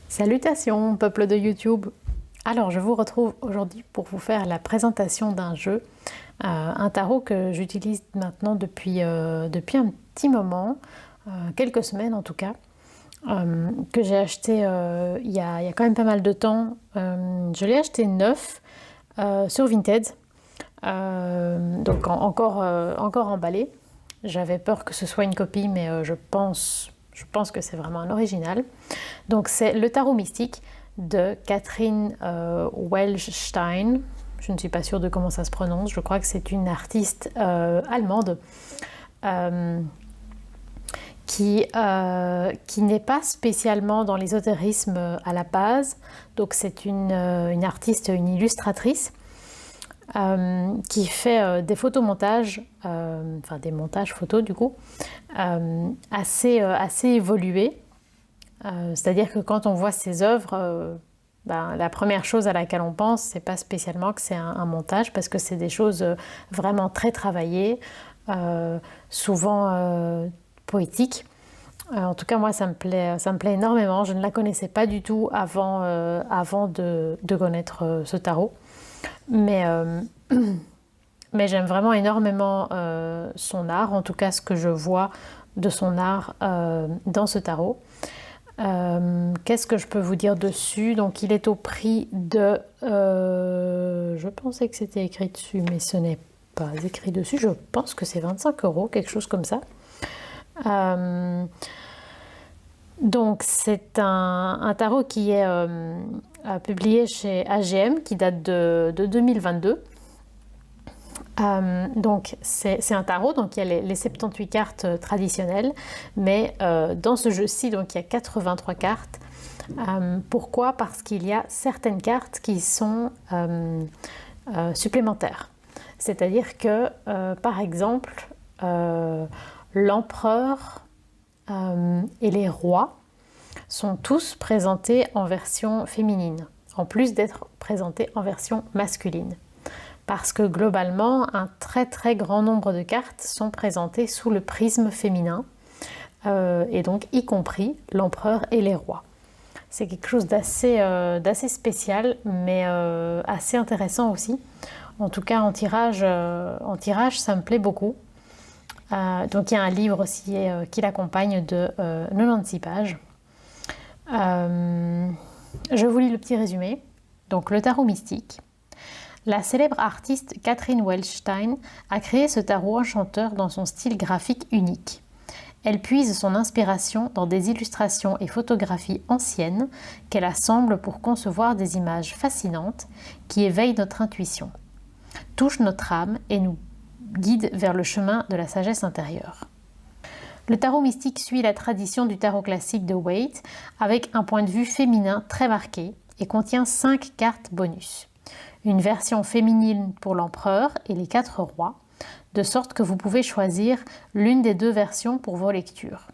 Salutations, peuple de YouTube! Alors, je vous retrouve aujourd'hui pour vous faire la présentation d'un jeu, un tarot que j'utilise maintenant depuis un petit moment, quelques semaines en tout cas, que j'ai acheté il y a quand même pas mal de temps. Je l'ai acheté neuf sur Vinted, donc encore emballé. J'avais peur que ce soit une copie, mais je pense que c'est vraiment un original. Donc c'est le tarot mystique de Catherine Welschstein. Je ne suis pas sûre de comment ça se prononce. Je crois que c'est une artiste allemande qui n'est pas spécialement dans l'ésotérisme à la base. Donc c'est une artiste, une illustratrice qui fait des photomontages, enfin des montages photos du coup, assez évolués. C'est-à-dire que quand on voit ses œuvres, la première chose à laquelle on pense, c'est pas spécialement que c'est un montage, parce que c'est des choses vraiment très travaillées, souvent poétiques. En tout cas, moi, ça me plaît énormément. Je ne la connaissais pas du tout avant de connaître ce tarot. Mais j'aime vraiment énormément son art, en tout cas ce que je vois de son art dans ce tarot. Qu'est-ce que je peux vous dire dessus? Donc il est au prix de... je pensais que c'était écrit dessus, mais ce n'est pas écrit dessus. Je pense que c'est 25 €, quelque chose comme ça. Donc c'est un tarot qui est publié chez AGM, qui date de 2022. Donc c'est un tarot, donc il y a les 78 cartes traditionnelles, mais dans ce jeu-ci, donc il y a 83 cartes. Pourquoi? Parce qu'il y a certaines cartes qui sont supplémentaires. C'est-à-dire que, par exemple, l'empereur et les rois sont tous présentés en version féminine, en plus d'être présentés en version masculine. Parce que globalement, un très très grand nombre de cartes sont présentées sous le prisme féminin, et donc y compris l'empereur et les rois. C'est quelque chose d'assez spécial, mais assez intéressant aussi. En tout cas, en tirage, ça me plaît beaucoup. Donc il y a un livre aussi qui l'accompagne de 96 pages. Je vous lis le petit résumé. Donc le tarot mystique. La célèbre artiste Catherine Welschstein a créé ce tarot enchanteur dans son style graphique unique. Elle puise son inspiration dans des illustrations et photographies anciennes qu'elle assemble pour concevoir des images fascinantes qui éveillent notre intuition, touchent notre âme et nous guident vers le chemin de la sagesse intérieure. Le tarot mystique suit la tradition du tarot classique de Waite avec un point de vue féminin très marqué et contient 5 cartes bonus. Une version féminine pour l'empereur et les 4 rois, de sorte que vous pouvez choisir l'une des 2 versions pour vos lectures.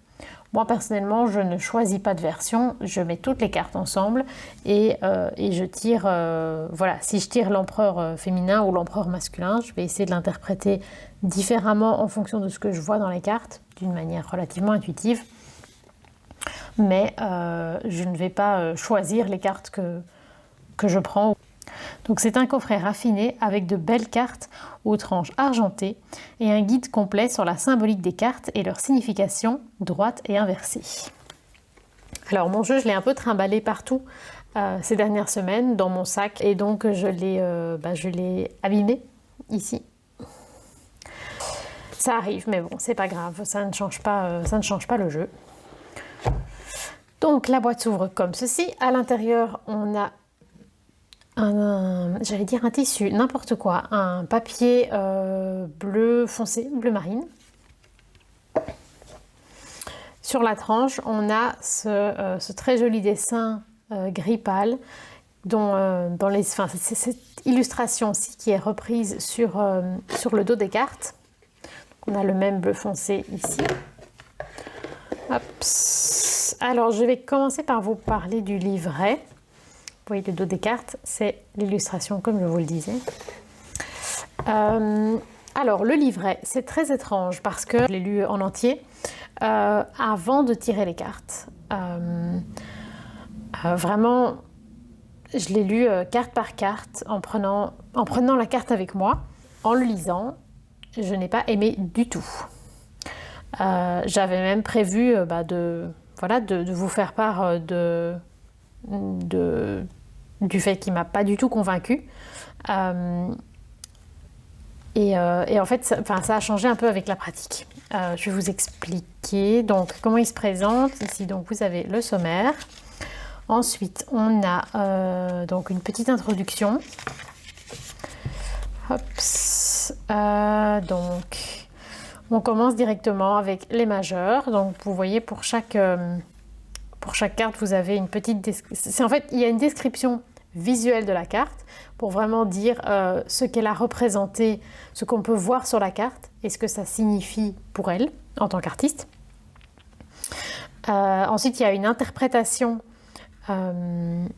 Moi personnellement, je ne choisis pas de version, je mets toutes les cartes ensemble et je tire, voilà, si je tire l'empereur féminin ou l'empereur masculin, je vais essayer de l'interpréter différemment en fonction de ce que je vois dans les cartes, d'une manière relativement intuitive. Mais je ne vais pas choisir les cartes que je prends. Donc c'est un coffret raffiné avec de belles cartes aux tranches argentées et un guide complet sur la symbolique des cartes et leur signification droite et inversée. Alors mon jeu, je l'ai un peu trimballé partout ces dernières semaines dans mon sac et donc je l'ai abîmé ici. Ça arrive, mais bon, c'est pas grave, ça ne change pas le jeu. Donc la boîte s'ouvre comme ceci. À l'intérieur, on a j'allais dire un tissu, n'importe quoi, un papier bleu foncé, bleu marine. Sur la tranche, on a ce très joli dessin gris pâle, c'est cette illustration aussi qui est reprise sur le dos des cartes. Donc, on a le même bleu foncé ici. Hop. Alors, je vais commencer par vous parler du livret. Vous voyez le dos des cartes, c'est l'illustration comme je vous le disais. Alors le livret, c'est très étrange parce que je l'ai lu en entier avant de tirer les cartes. Vraiment, je l'ai lu carte par carte en prenant la carte avec moi. En le lisant, je n'ai pas aimé du tout. J'avais même prévu de vous faire part du fait qu'il ne m'a pas du tout convaincue. Et en fait, ça a changé un peu avec la pratique. Je vais vous expliquer donc comment il se présente. Ici, donc, vous avez le sommaire. Ensuite, on a donc une petite introduction. Hops. Donc, on commence directement avec les majeurs. Donc, vous voyez, pour chaque carte, vous avez une petite description. En fait, il y a une description visuelle de la carte pour vraiment dire ce qu'elle a représenté, ce qu'on peut voir sur la carte et ce que ça signifie pour elle en tant qu'artiste. Ensuite, il y a une interprétation de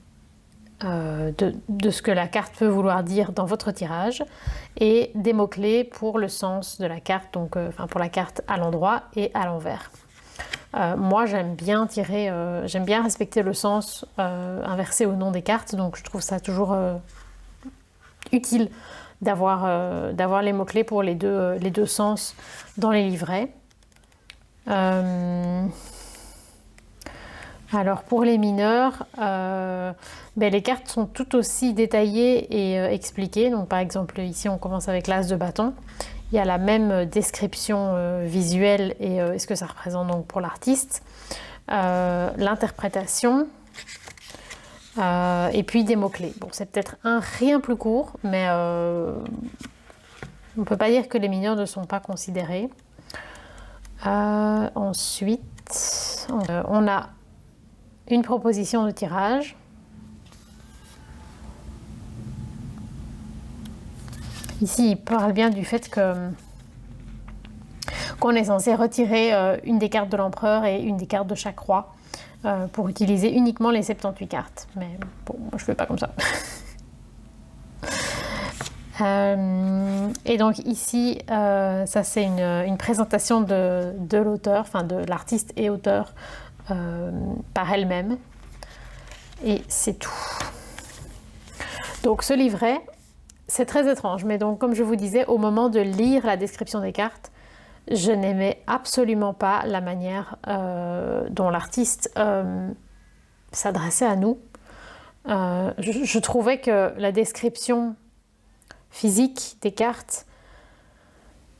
ce que la carte peut vouloir dire dans votre tirage et des mots-clés pour le sens de la carte, donc pour la carte à l'endroit et à l'envers. Moi, j'aime bien respecter le sens inversé au nom des cartes, donc je trouve ça toujours utile d'avoir les mots-clés pour les deux sens dans les livrets. Alors pour les mineurs, les cartes sont tout aussi détaillées et expliquées. Donc par exemple ici on commence avec l'as de bâton. Il y a la même description visuelle et ce que ça représente donc pour l'artiste. L'interprétation et puis des mots-clés. Bon, c'est peut-être un rien plus court, mais on ne peut pas dire que les mineurs ne sont pas considérés. Ensuite, on a une proposition de tirage. Ici, il parle bien du fait qu'on est censé retirer une des cartes de l'empereur et une des cartes de chaque roi pour utiliser uniquement les 78 cartes. Mais bon, moi je ne fais pas comme ça. Et donc ici, ça c'est une présentation de l'auteur, enfin de l'artiste et auteur par elle-même. Et c'est tout. Donc ce livret, c'est très étrange, mais donc comme je vous disais, au moment de lire la description des cartes, je n'aimais absolument pas la manière dont l'artiste s'adressait à nous. Je trouvais que la description physique des cartes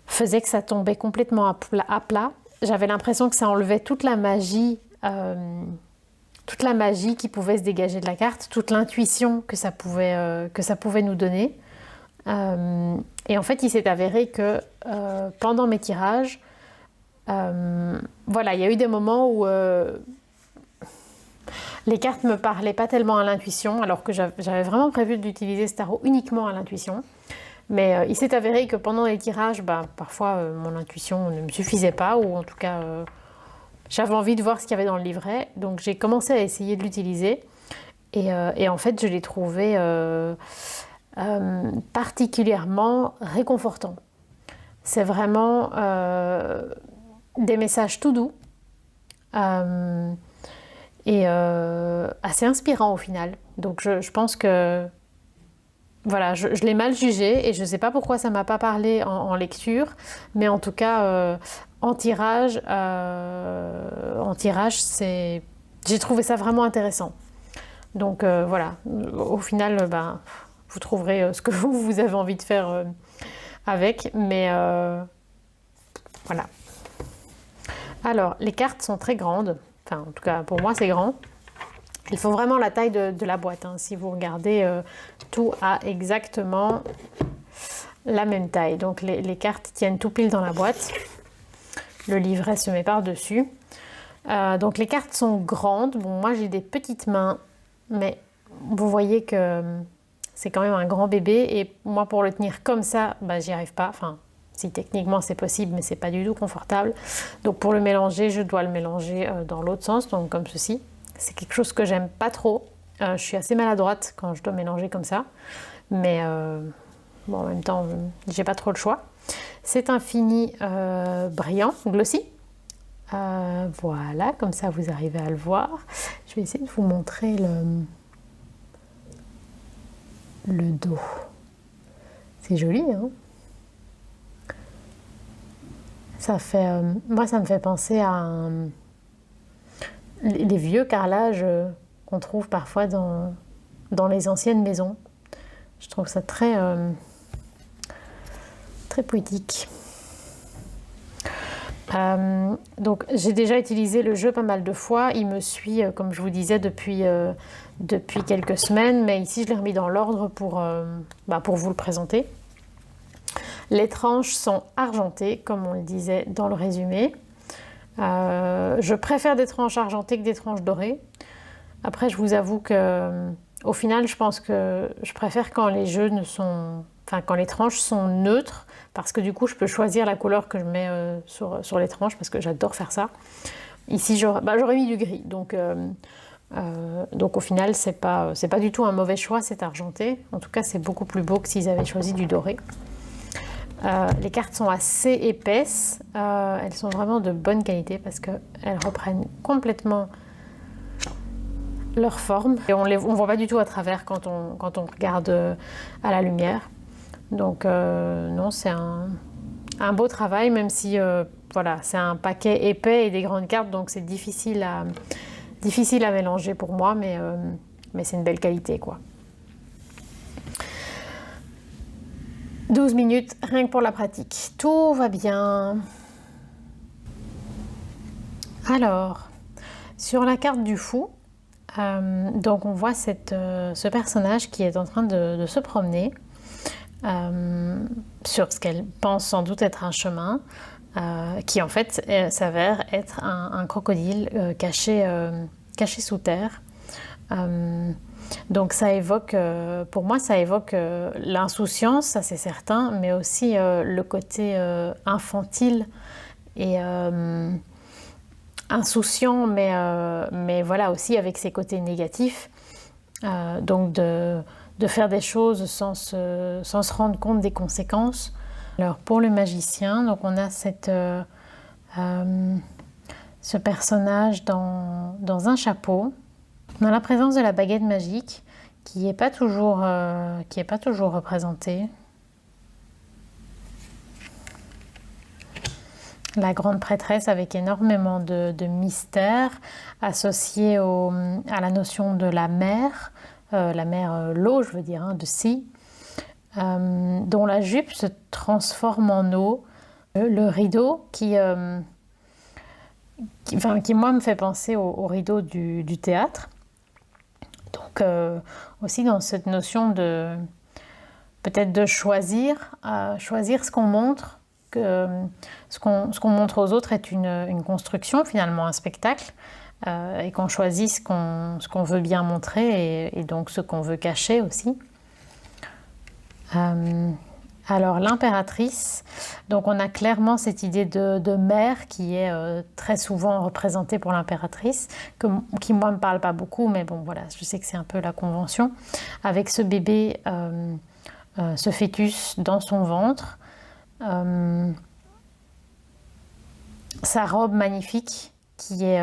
faisait que ça tombait complètement à plat. J'avais l'impression que ça enlevait toute la magie qui pouvait se dégager de la carte, toute l'intuition que ça pouvait nous donner. Et en fait, il s'est avéré que pendant mes tirages, il y a eu des moments où les cartes ne me parlaient pas tellement à l'intuition, alors que j'avais vraiment prévu d'utiliser ce tarot uniquement à l'intuition. Mais il s'est avéré que pendant les tirages, parfois mon intuition ne me suffisait pas, ou en tout cas j'avais envie de voir ce qu'il y avait dans le livret. Donc j'ai commencé à essayer de l'utiliser. Et en fait, je l'ai trouvé particulièrement réconfortant. C'est vraiment des messages tout doux et assez inspirants au final. Donc je pense que voilà, je l'ai mal jugé et je ne sais pas pourquoi ça ne m'a pas parlé en lecture, mais en tout cas en tirage, j'ai trouvé ça vraiment intéressant. Donc voilà, au final, vous trouverez ce que vous avez envie de faire avec, mais voilà. Alors, les cartes sont très grandes, enfin en tout cas pour moi c'est grand. Elles font vraiment la taille de la boîte, hein. Si vous regardez, tout a exactement la même taille. Donc les cartes tiennent tout pile dans la boîte. Le livret se met par-dessus. Donc les cartes sont grandes. Bon, moi j'ai des petites mains, mais vous voyez que c'est quand même un grand bébé. Et moi pour le tenir comme ça, j'y arrive pas. Enfin, si techniquement c'est possible, mais c'est pas du tout confortable. Donc pour le mélanger, je dois le mélanger dans l'autre sens, donc comme ceci. C'est quelque chose que j'aime pas trop. Je suis assez maladroite quand je dois mélanger comme ça. Mais en même temps, j'ai pas trop le choix. C'est un fini brillant, glossy. Voilà, comme ça vous arrivez à le voir. Je vais essayer de vous montrer le dos. C'est joli, hein? Ça fait, moi, ça me fait penser à les vieux carrelages qu'on trouve parfois dans les anciennes maisons. Je trouve ça très, très poétique. Donc j'ai déjà utilisé le jeu pas mal de fois. Il me suit, comme je vous disais, depuis quelques semaines. Mais ici, je l'ai remis dans l'ordre pour vous le présenter. Les tranches sont argentées, comme on le disait dans le résumé. Je préfère des tranches argentées que des tranches dorées. Après, je vous avoue que, au final, je pense que je préfère quand quand les tranches sont neutres, parce que du coup, je peux choisir la couleur que je mets sur les tranches, parce que j'adore faire ça. Ici, j'aurais mis du gris, donc au final, c'est pas du tout un mauvais choix, cet argenté. En tout cas, c'est beaucoup plus beau que s'ils avaient choisi du doré. Les cartes sont assez épaisses, elles sont vraiment de bonne qualité parce qu'elles reprennent complètement leur forme et on ne voit pas du tout à travers quand on regarde à la lumière. Donc non, c'est un beau travail, même si voilà, c'est un paquet épais et des grandes cartes, donc c'est difficile à mélanger pour moi, mais c'est une belle qualité, quoi. 12 minutes, rien que pour la pratique. Tout va bien. Alors, sur la carte du fou, donc on voit ce personnage qui est en train de se promener sur ce qu'elle pense sans doute être un chemin, qui en fait s'avère être un crocodile caché sous terre. Donc ça évoque, pour moi, ça évoque l'insouciance, ça c'est certain, mais aussi le côté infantile et insouciant, mais voilà, aussi avec ses côtés négatifs. Donc de faire des choses sans se rendre compte des conséquences. Alors pour le magicien, donc on a ce personnage dans un chapeau. On a la présence de la baguette magique qui n'est pas toujours représentée. La grande prêtresse avec énormément de mystère associé à la notion de la mer l'eau, je veux dire, hein, de sea, dont la jupe se transforme en eau. Le rideau qui moi me fait penser au rideau du théâtre. Donc aussi dans cette notion de peut-être de choisir ce qu'on montre, que ce qu'on montre aux autres est une construction, finalement un spectacle, et qu'on choisit ce qu'on veut bien montrer et donc ce qu'on veut cacher aussi. Alors l'impératrice, donc on a clairement cette idée de mère qui est très souvent représentée pour l'impératrice, qui moi me parle pas beaucoup, mais bon voilà, je sais que c'est un peu la convention, avec ce bébé, ce fœtus dans son ventre, sa robe magnifique qui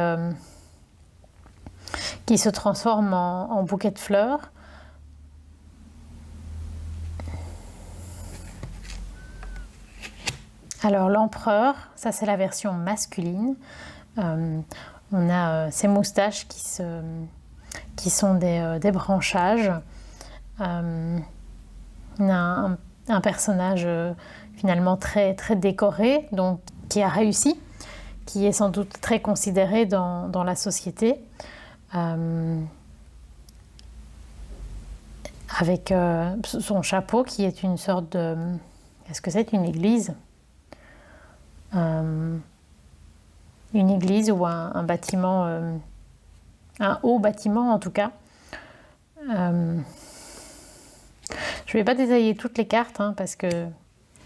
se transforme en bouquet de fleurs. Alors l'empereur, ça c'est la version masculine. On a ces moustaches qui sont des branchages. On a un personnage finalement très, très décoré, donc qui a réussi, qui est sans doute très considéré dans la société. Avec son chapeau qui est une sorte de... Est-ce que c'est une église ? Une église ou un bâtiment, un haut bâtiment en tout cas. Je ne vais pas détailler toutes les cartes parce que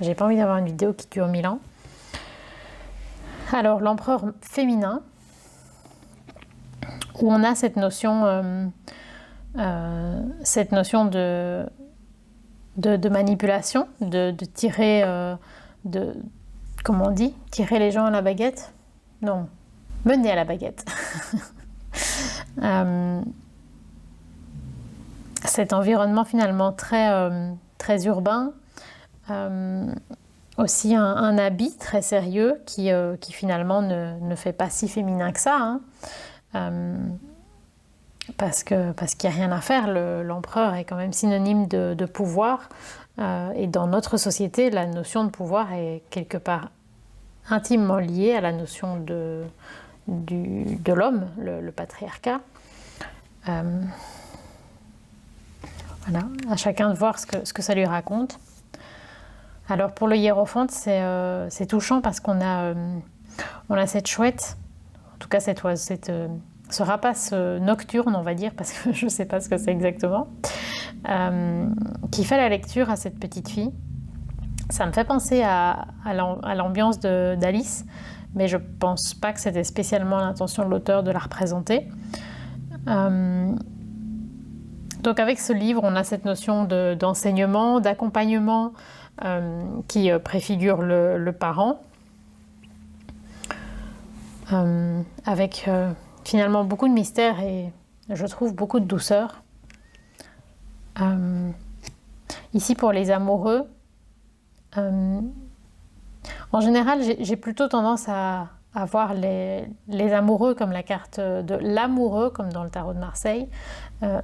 j'ai pas envie d'avoir une vidéo qui dure 1000 ans. Alors l'empereur féminin, où on a cette notion de manipulation, de tirer, comment on dit, tirer les gens à la baguette ? Non, mener à la baguette. Cet environnement finalement très urbain, aussi un habit très sérieux qui finalement ne fait pas si féminin que ça, hein. Parce qu'il n'y a rien à faire, l'empereur est quand même synonyme de pouvoir, et dans notre société, la notion de pouvoir est quelque part intimement liée à la notion de l'homme, le patriarcat. Voilà, à chacun de voir ce que ça lui raconte. Alors pour le hiérophante, c'est touchant parce qu'on a cette chouette, en tout cas ce rapace nocturne, on va dire, parce que je ne sais pas ce que c'est exactement, qui fait la lecture à cette petite fille. Ça me fait penser à l'ambiance d'Alice, mais je ne pense pas que c'était spécialement l'intention de l'auteur de la représenter. Donc avec ce livre, on a cette notion d'enseignement, d'accompagnement qui préfigure le parent, avec finalement beaucoup de mystère et je trouve beaucoup de douceur. Ici pour les amoureux, en général j'ai plutôt tendance à voir les amoureux comme la carte de l'amoureux, comme dans le tarot de Marseille.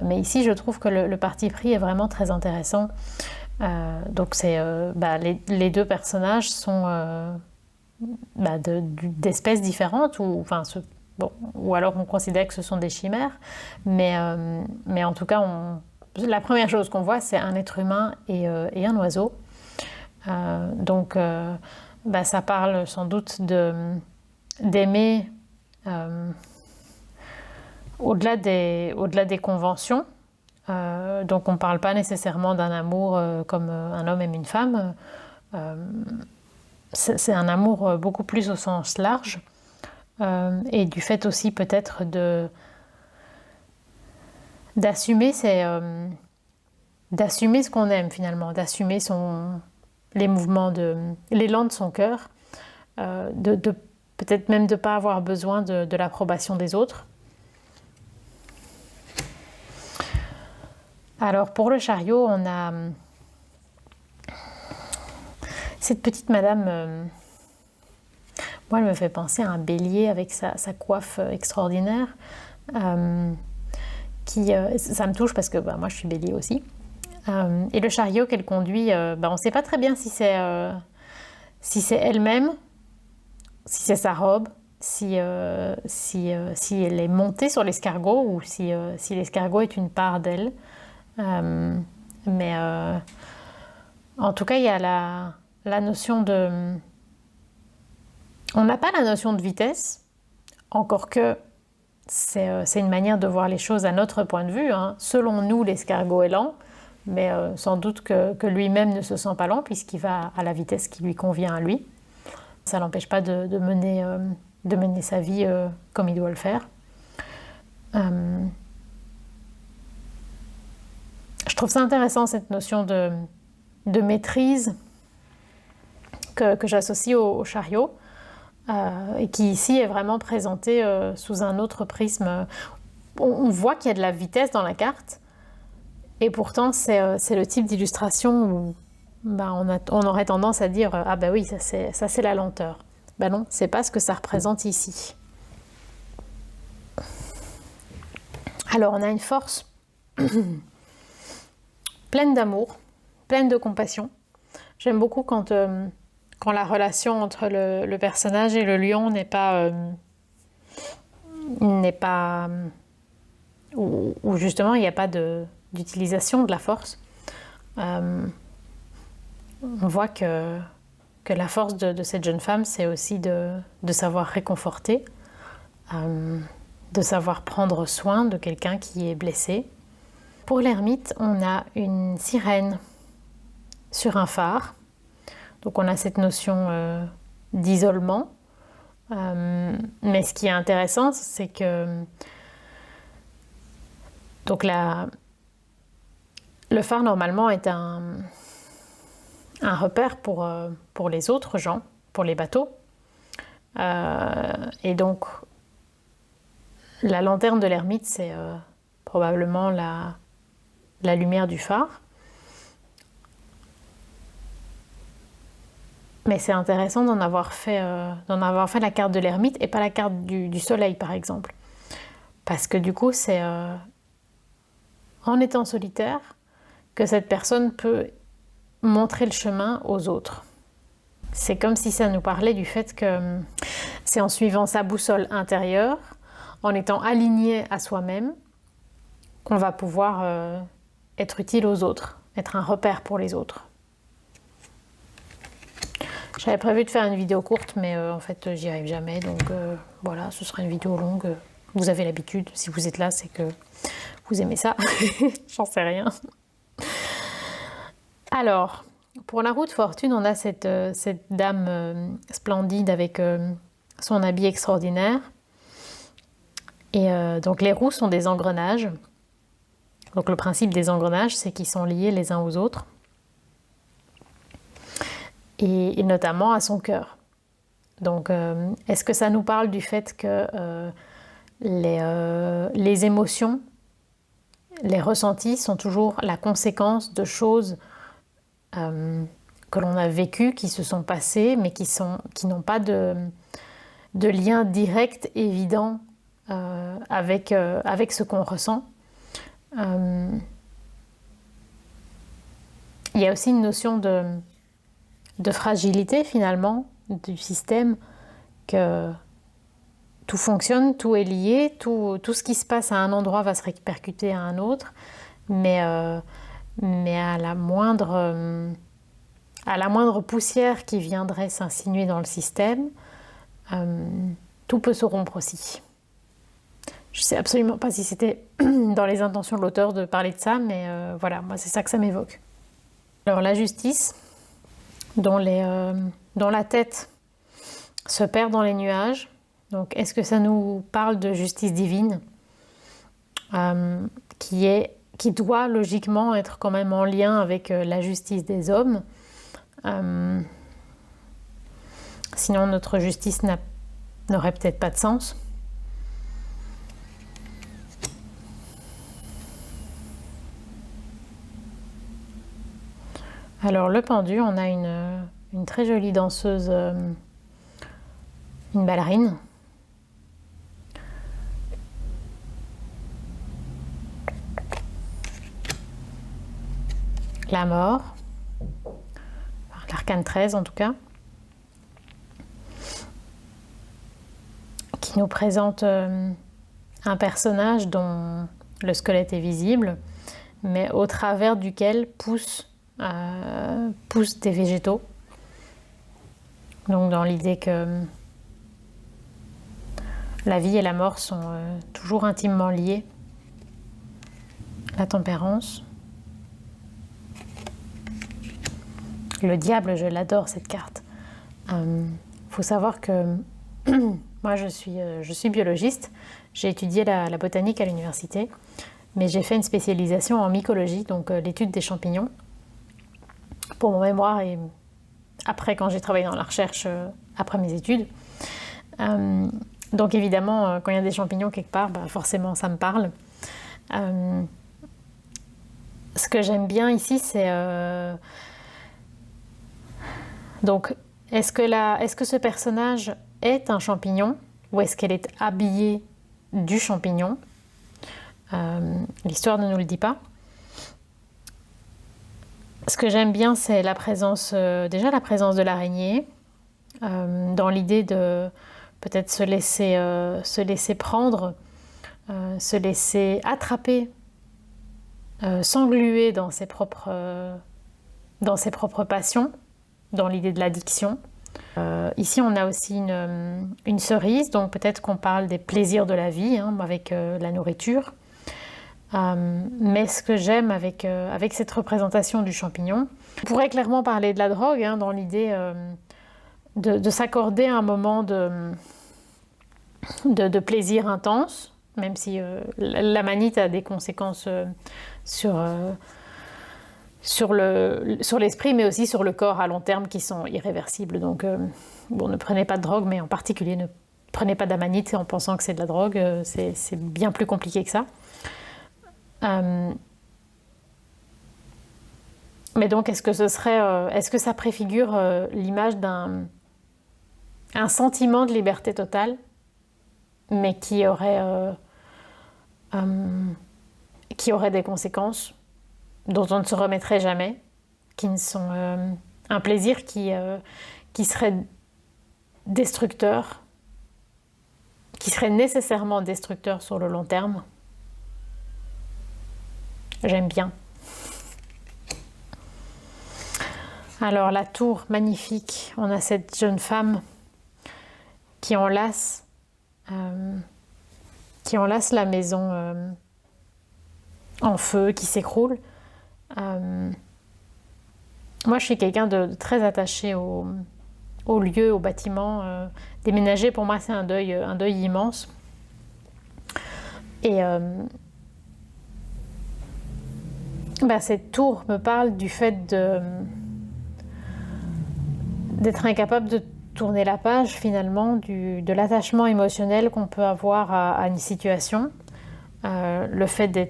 Mais ici, je trouve que le parti pris est vraiment très intéressant. Donc, les deux personnages sont d'espèces différentes, ou alors on considère que ce sont des chimères. Mais en tout cas, la première chose qu'on voit, c'est un être humain et un oiseau. Donc, ça parle sans doute d'aimer au-delà des conventions. Donc on ne parle pas nécessairement d'un amour comme un homme aime une femme. C'est un amour beaucoup plus au sens large, et du fait aussi peut-être d'assumer ce qu'on aime finalement, d'assumer les mouvements, l'élan de son cœur, de peut-être même de ne pas avoir besoin de l'approbation des autres. Alors pour le chariot, on a cette petite madame, moi elle me fait penser à un bélier avec sa coiffe extraordinaire, ça me touche parce que moi je suis bélier aussi. Et le chariot qu'elle conduit, on ne sait pas très bien si c'est elle-même, si c'est sa robe, si elle est montée sur l'escargot ou si l'escargot est une part d'elle. Mais en tout cas, il y a la notion de... On n'a pas la notion de vitesse, encore que c'est une manière de voir les choses à notre point de vue, hein. Selon nous, l'escargot est lent, mais sans doute que lui-même ne se sent pas lent puisqu'il va à la vitesse qui lui convient à lui. Ça ne l'empêche pas de mener sa vie comme il doit le faire. Je trouve ça intéressant, cette notion de maîtrise que j'associe au chariot, et qui ici est vraiment présentée sous un autre prisme. On voit qu'il y a de la vitesse dans la carte, et pourtant c'est le type d'illustration où on aurait tendance à dire ah bah oui, ça c'est la lenteur. Non, c'est pas ce que ça représente ici. Alors on a une force pleine d'amour, pleine de compassion. J'aime beaucoup quand la relation entre le personnage et le lion n'est pas où justement il n'y a pas d'utilisation de la force. On voit que la force de cette jeune femme, c'est aussi de savoir réconforter, de savoir prendre soin de quelqu'un qui est blessé. Pour l'ermite, on a une sirène sur un phare. Donc on a cette notion d'isolement. Mais ce qui est intéressant, c'est que donc le phare, normalement, est un repère pour les autres gens, pour les bateaux. Et donc, La lanterne de l'ermite, c'est probablement la lumière du phare. Mais c'est intéressant d'en avoir fait la carte de l'ermite et pas la carte du soleil, par exemple. Parce que du coup, c'est en étant solitaire que cette personne peut montrer le chemin aux autres. C'est comme si ça nous parlait du fait que c'est en suivant sa boussole intérieure, en étant aligné à soi-même, qu'on va pouvoir être utile aux autres, être un repère pour les autres. J'avais prévu de faire une vidéo courte, mais en fait, j'y arrive jamais. Donc voilà, ce sera une vidéo longue. Vous avez l'habitude. Si vous êtes là, c'est que vous aimez ça. J'en sais rien. Alors, pour la roue de fortune, on a cette dame splendide avec son habit extraordinaire. Et donc, les roues sont des engrenages. Donc, le principe des engrenages, c'est qu'ils sont liés les uns aux autres. Et notamment à son cœur. Donc, est-ce que ça nous parle du fait que les émotions, les ressentis sont toujours la conséquence de choses que l'on a vécues, qui se sont passées, mais qui n'ont pas de lien direct, évident avec ce qu'on ressent. Il y a aussi une notion de fragilité finalement du système, que tout fonctionne, tout est lié, tout ce qui se passe à un endroit va se répercuter à un autre, mais à la moindre poussière qui viendrait s'insinuer dans le système, tout peut se rompre aussi. Je ne sais absolument pas si c'était dans les intentions de l'auteur de parler de ça, mais voilà, moi c'est ça que ça m'évoque. Alors la justice, dont la tête se perd dans les nuages. Donc, est-ce que ça nous parle de justice divine qui doit logiquement être quand même en lien avec la justice des hommes, sinon notre justice n'aurait peut-être pas de sens. Alors le pendu, on a une très jolie danseuse, une ballerine. La mort, l'arcane 13 en tout cas, qui nous présente un personnage dont le squelette est visible, mais au travers duquel poussent des végétaux. Donc dans l'idée que la vie et la mort sont toujours intimement liées. La tempérance. Le diable, je l'adore cette carte. Faut savoir que moi je suis biologiste, j'ai étudié la botanique à l'université, mais j'ai fait une spécialisation en mycologie, donc l'étude des champignons, pour mon mémoire et après quand j'ai travaillé dans la recherche après mes études. Donc évidemment, quand il y a des champignons quelque part, forcément ça me parle. Ce que j'aime bien ici, c'est donc est-ce que ce personnage est un champignon ou est-ce qu'elle est habillée du champignon? L'histoire ne nous le dit pas. Ce que j'aime bien, c'est la présence de l'araignée, dans l'idée de peut-être se laisser prendre, se laisser attraper, s'engluer dans ses propres passions, dans l'idée de l'addiction. Ici, on a aussi une cerise, donc peut-être qu'on parle des plaisirs de la vie, avec la nourriture. Mais ce que j'aime avec cette représentation du champignon, on pourrait clairement parler de la drogue, dans l'idée de s'accorder un moment de plaisir intense, même si la manite a des conséquences sur l'esprit, mais aussi sur le corps à long terme qui sont irréversibles. Donc, ne prenez pas de drogue, mais en particulier Prenez pas d'amanite en pensant que c'est de la drogue, c'est bien plus compliqué que ça. Mais donc, est-ce que ça préfigure l'image d'un sentiment de liberté totale, mais qui aurait des conséquences dont on ne se remettrait jamais, qui ne sont un plaisir qui serait destructeur, qui serait nécessairement destructeur sur le long terme? J'aime bien. Alors la tour, magnifique. On a cette jeune femme qui enlace la maison en feu, qui s'écroule. Moi, je suis quelqu'un de très attaché au lieu, au bâtiment. Déménager, pour moi, c'est un deuil immense. Et cette tour me parle du fait d'être incapable de tourner la page, finalement, de l'attachement émotionnel qu'on peut avoir à une situation. Le fait de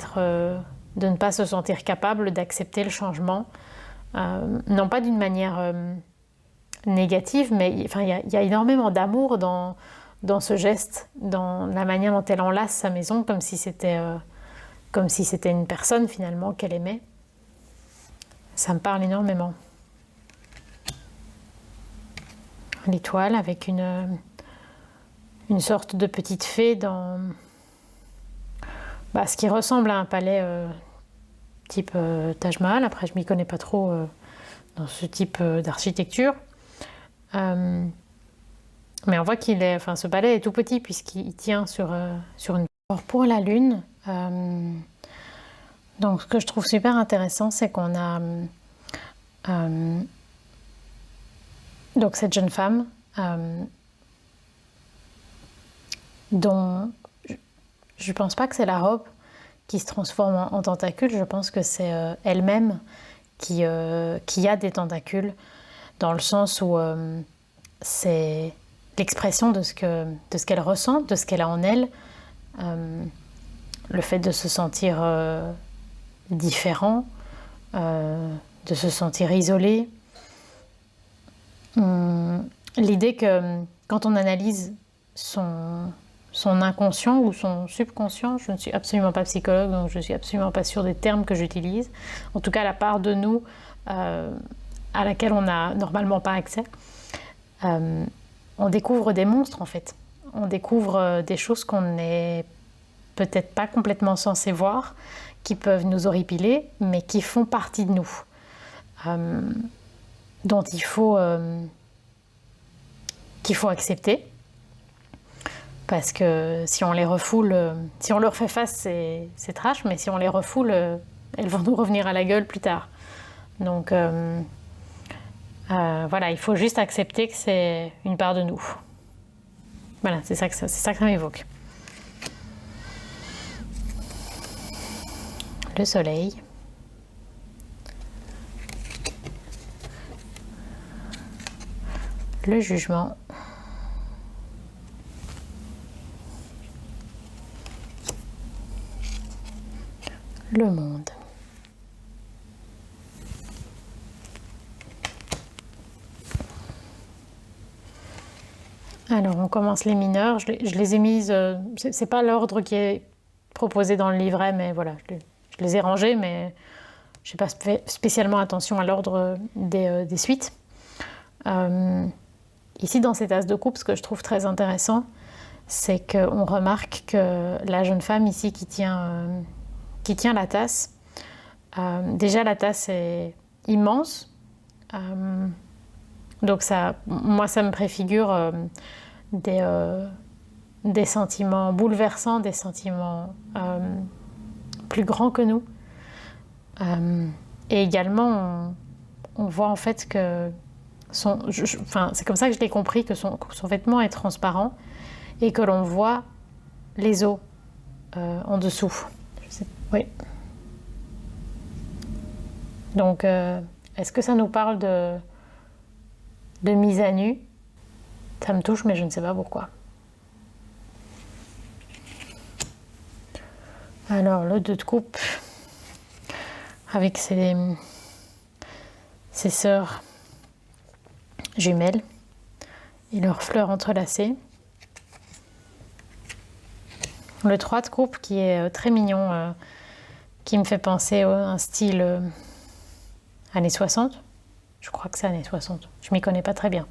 ne pas se sentir capable d'accepter le changement. Non pas d'une manière négative, mais il y a énormément d'amour dans ce geste, dans la manière dont elle enlace sa maison, comme si c'était une personne finalement qu'elle aimait. Ça me parle énormément. L'étoile avec une sorte de petite fée dans ce qui ressemble à un palais type Taj Mahal. Après, je m'y connais pas trop dans ce type d'architecture. Mais on voit ce palais est tout petit puisqu'il tient sur une... Alors pour la lune, donc ce que je trouve super intéressant, c'est qu'on a donc cette jeune femme dont je pense pas que c'est la robe qui se transforme en tentacule. Je pense que c'est elle-même qui a des tentacules, dans le sens où c'est l'expression de ce qu'elle ressent, de ce qu'elle a en elle, le fait de se sentir différent, de se sentir isolé. L'idée que quand on analyse son inconscient ou son subconscient, je ne suis absolument pas psychologue, donc je ne suis absolument pas sûre des termes que j'utilise, en tout cas la part de nous à laquelle on n'a normalement pas accès, on découvre des monstres en fait. On découvre des choses qu'on n'est peut-être pas complètement censé voir, qui peuvent nous horripiler, mais qui font partie de nous, dont qu'il faut accepter. Parce que si on les refoule, si on leur fait face, c'est trash, mais si on les refoule, elles vont nous revenir à la gueule plus tard. Donc voilà, il faut juste accepter que c'est une part de nous. Voilà, c'est ça que ça m'évoque. Le soleil. Le jugement. Le monde. Alors, on commence les mineurs. Je les ai mises... c'est pas l'ordre qui est proposé dans le livret, mais voilà, je les ai rangés, mais je n'ai pas fait spécialement attention à l'ordre des suites. Ici, dans cet as de coupe, ce que je trouve très intéressant, c'est qu'on remarque que la jeune femme ici qui tient la tasse, déjà la tasse est immense, donc moi ça me préfigure des sentiments bouleversants, des sentiments plus grands que nous, et également on voit en fait que c'est comme ça que je l'ai compris, que son vêtement est transparent et que l'on voit les os en dessous. Oui. Donc, est-ce que ça nous parle de mise à nu? Ça me touche, mais je ne sais pas pourquoi. Alors le 2 de coupe avec ses sœurs jumelles et leurs fleurs entrelacées. Le 3 de coupe qui est très mignon, qui me fait penser à un style années 60. Je crois que c'est années 60. Je m'y connais pas très bien.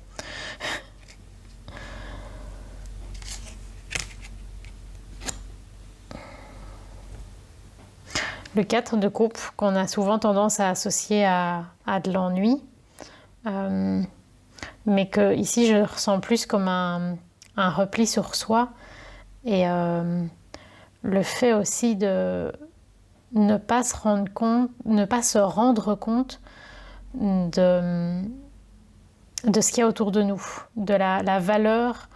Le 4 de coupe qu'on a souvent tendance à associer à de l'ennui. Mais que ici je ressens plus comme un repli sur soi. Et le fait aussi de ne pas se rendre compte de ce qu'il y a autour de nous, de la valeur,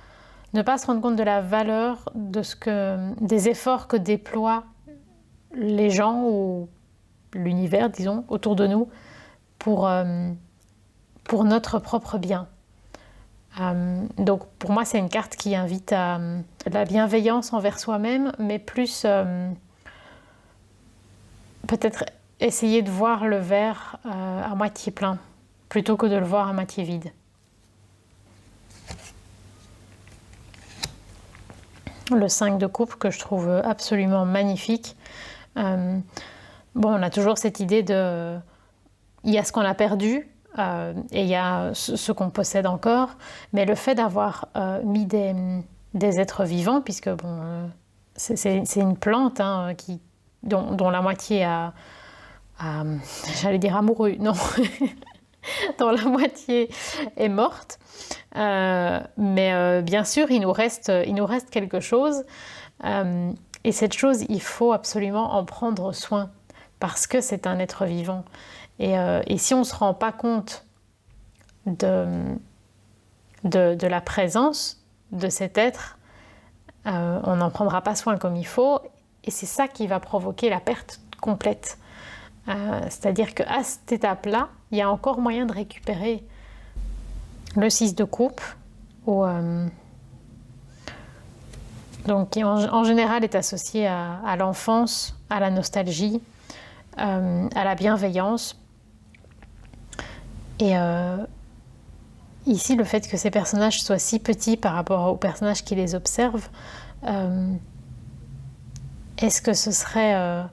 ne pas se rendre compte de la valeur des efforts que déploient les gens ou l'univers, disons, autour de nous pour notre propre bien. Donc pour moi c'est une carte qui invite à la bienveillance envers soi-même, mais plus peut-être essayer de voir le verre à moitié plein plutôt que de le voir à moitié vide. Le 5 de coupe que je trouve absolument magnifique. Bon, on a toujours cette idée de... Il y a ce qu'on a perdu, et il y a ce qu'on possède encore, mais le fait d'avoir mis des êtres vivants, puisque bon, c'est une plante hein, dont la moitié j'allais dire amoureux, non, dont la moitié est morte, mais bien sûr il nous reste quelque chose, et cette chose il faut absolument en prendre soin, parce que c'est un être vivant. Et si on ne se rend pas compte de la présence de cet être, on n'en prendra pas soin comme il faut, et c'est ça qui va provoquer la perte complète. C'est-à-dire qu'à cette étape-là, il y a encore moyen de récupérer. Le 6 de coupe, donc, qui en général est associé à l'enfance, à la nostalgie, à la bienveillance. Et ici, le fait que ces personnages soient si petits par rapport aux personnages qui les observent, est-ce que ce serait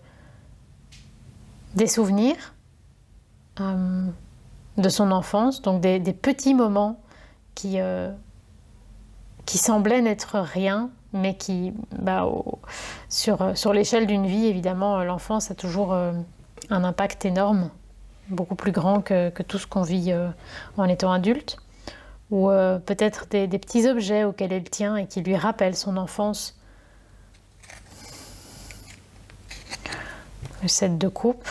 des souvenirs de son enfance, donc des petits moments qui semblaient n'être rien, mais qui, sur l'échelle d'une vie, évidemment, l'enfance a toujours un impact énorme, beaucoup plus grand que tout ce qu'on vit en étant adulte, ou peut-être des petits objets auxquels elle tient et qui lui rappellent son enfance. Le 7 de coupe.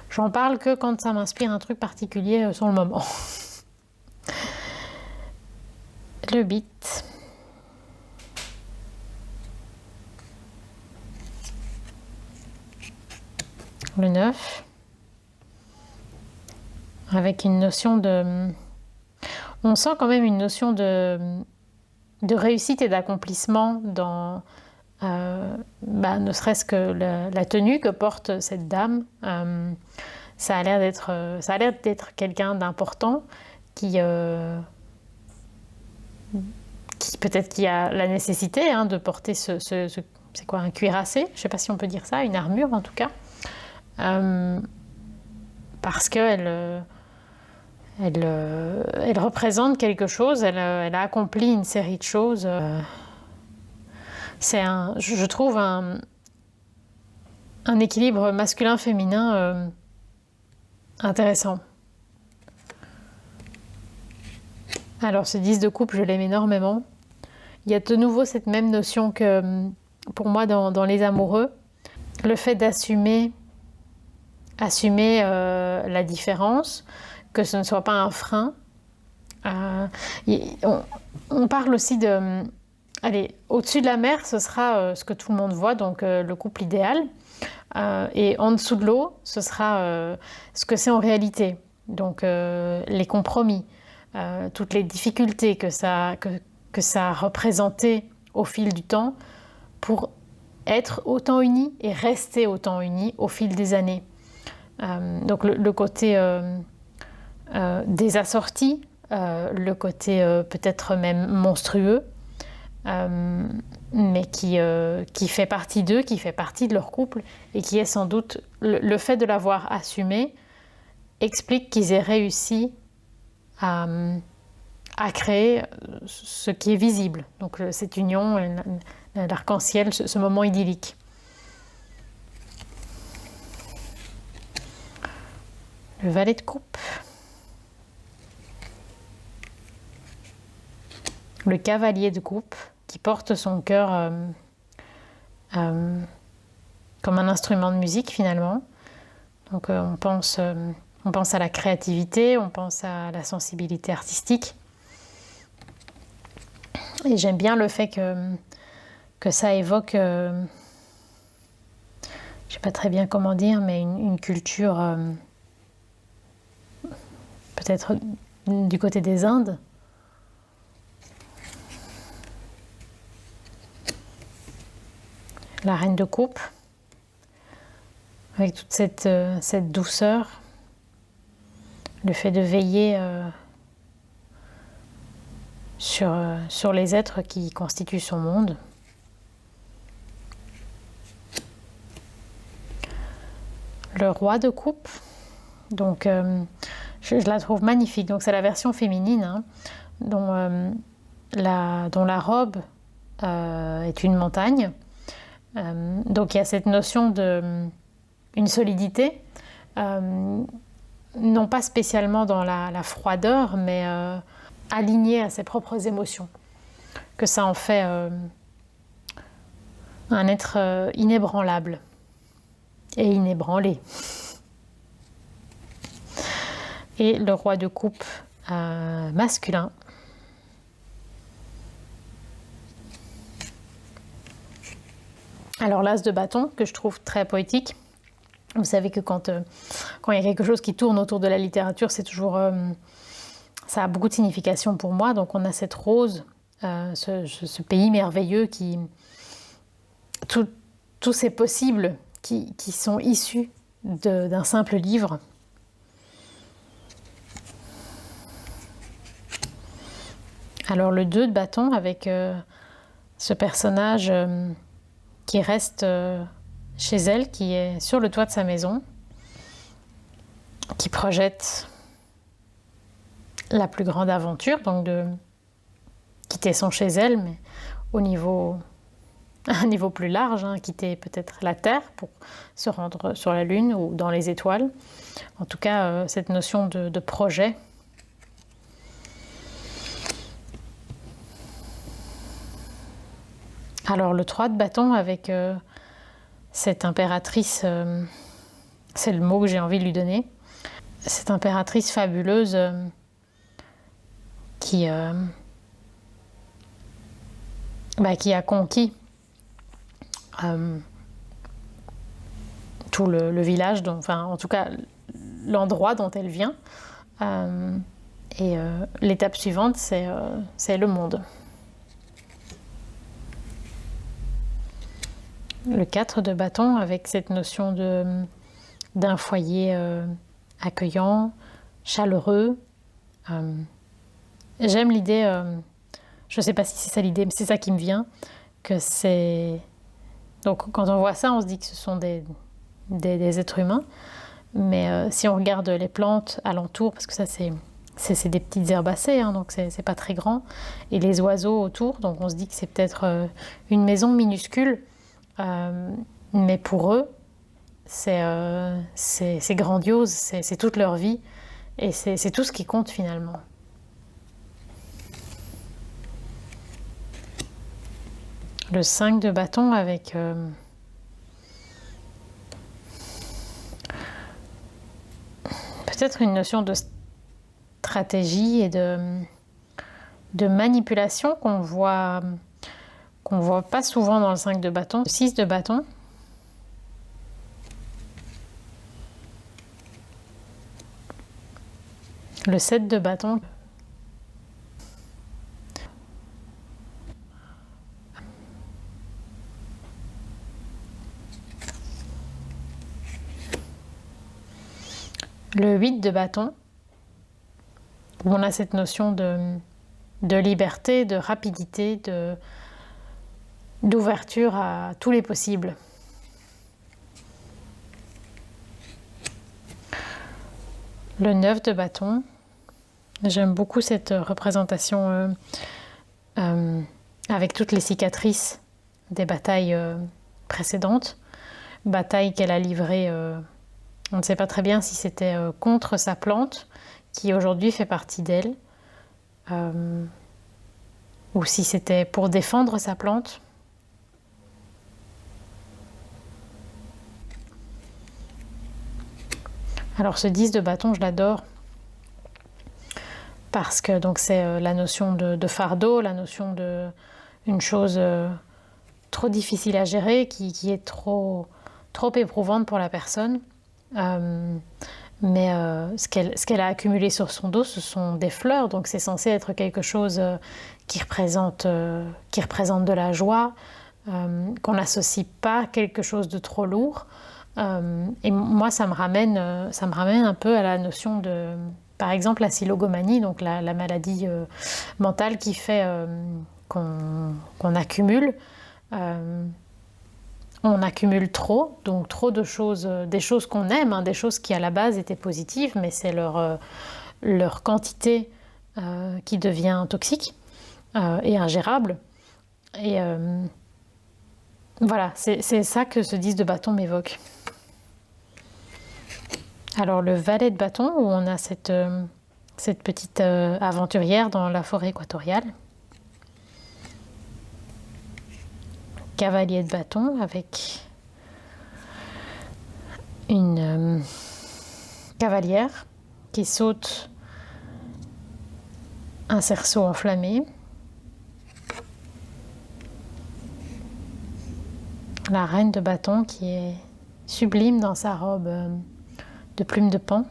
J'en parle que quand ça m'inspire un truc particulier sur le moment. Le 8. Le 9. Avec une notion de... On sent quand même une notion de réussite et d'accomplissement dans... ne serait-ce que la tenue que porte cette dame. Ça a l'air d'être quelqu'un d'important qui peut-être qui a la nécessité de porter c'est quoi, un cuirassé, je ne sais pas si on peut dire ça, une armure en tout cas, parce qu'elle elle représente quelque chose, elle a accompli une série de choses. C'est je trouve un équilibre masculin-féminin intéressant. Alors ce 10 de coupe, je l'aime énormément. Il y a de nouveau cette même notion que pour moi dans les amoureux, le fait d'assumer la différence, que ce ne soit pas un frein. On parle aussi de... Allez, au-dessus de la mer, ce sera ce que tout le monde voit, donc le couple idéal. Et en dessous de l'eau, ce sera ce que c'est en réalité. Donc les compromis, toutes les difficultés que ça a représenté au fil du temps pour être autant unis et rester autant unis au fil des années. Donc le côté des assortis, le côté peut-être même monstrueux, mais qui fait partie d'eux, qui fait partie de leur couple, et qui est sans doute, le fait de l'avoir assumé, explique qu'ils aient réussi à créer ce qui est visible. Donc cette union, l'arc-en-ciel, ce moment idyllique. Le valet de coupe. Le cavalier de coupe qui porte son cœur comme un instrument de musique finalement. Donc on pense à la créativité, on pense à la sensibilité artistique. Et j'aime bien le fait que ça évoque, je ne sais pas très bien comment dire, mais une culture peut-être du côté des Indes. La reine de coupe, avec toute cette douceur, le fait de veiller sur les êtres qui constituent son monde. Le roi de coupe, donc je la trouve magnifique. Donc c'est la version féminine, hein, dont la robe est une montagne. Donc il y a cette notion une solidité, non pas spécialement dans la froideur, mais alignée à ses propres émotions. Que ça en fait un être inébranlable et inébranlé. Et le roi de coupe masculin. Alors l'as de bâton, que je trouve très poétique. Vous savez que quand il y a quelque chose qui tourne autour de la littérature, c'est toujours... ça a beaucoup de signification pour moi. Donc on a cette rose, ce pays merveilleux qui... Tous ces possibles qui sont issus d'un simple livre. Alors le 2 de bâton avec ce personnage qui reste chez elle, qui est sur le toit de sa maison, qui projette la plus grande aventure, donc de quitter son chez elle, mais à un niveau plus large, hein, quitter peut-être la Terre pour se rendre sur la Lune ou dans les étoiles. En tout cas, cette notion de projet. Alors le 3 de bâton avec cette impératrice, c'est le mot que j'ai envie de lui donner, cette impératrice fabuleuse qui a conquis tout le village, enfin en tout cas l'endroit dont elle vient. Et l'étape suivante, c'est le monde. Le 4 de bâton avec cette notion d'un foyer accueillant, chaleureux. J'aime l'idée, je ne sais pas si c'est ça l'idée, mais c'est ça qui me vient, que c'est... Donc quand on voit ça, on se dit que ce sont des êtres humains, mais si on regarde les plantes alentour, parce que ça c'est des petites herbacées, hein, donc c'est pas très grand, et les oiseaux autour, donc on se dit que c'est peut-être une maison minuscule, mais pour eux, c'est grandiose, c'est toute leur vie, et c'est tout ce qui compte finalement. Le 5 de bâton avec peut-être une notion de stratégie et de manipulation qu'on voit pas souvent dans le 5 de bâton. Le 6 de bâton. Le 7 de bâton. Le 8 de bâton, où on a cette notion de liberté, de rapidité, d'ouverture à tous les possibles. Le 9 de bâton, j'aime beaucoup cette représentation avec toutes les cicatrices des batailles précédentes, batailles qu'elle a livrées, on ne sait pas très bien si c'était contre sa plante, qui aujourd'hui fait partie d'elle, ou si c'était pour défendre sa plante. Alors ce 10 de bâton, je l'adore parce que donc c'est la notion de fardeau, la notion de une chose trop difficile à gérer, qui est trop éprouvante pour la personne. Mais ce qu'elle a accumulé sur son dos, ce sont des fleurs, donc c'est censé être quelque chose qui représente de la joie, qu'on n'associe pas à quelque chose de trop lourd. Et moi, ça me ramène un peu à la notion de, par exemple, la silogomanie, donc la maladie mentale qui fait qu'on accumule. On accumule trop, donc trop de choses, des choses qu'on aime, hein, des choses qui à la base étaient positives, mais c'est leur quantité qui devient toxique et ingérable. Et voilà, c'est ça que ce 10 de bâton m'évoque. Alors le valet de bâton, où on a cette petite aventurière dans la forêt équatoriale. Cavalier de bâton avec une cavalière qui saute un cerceau enflammé. La reine de bâton qui est sublime dans sa robe de plumes de paon.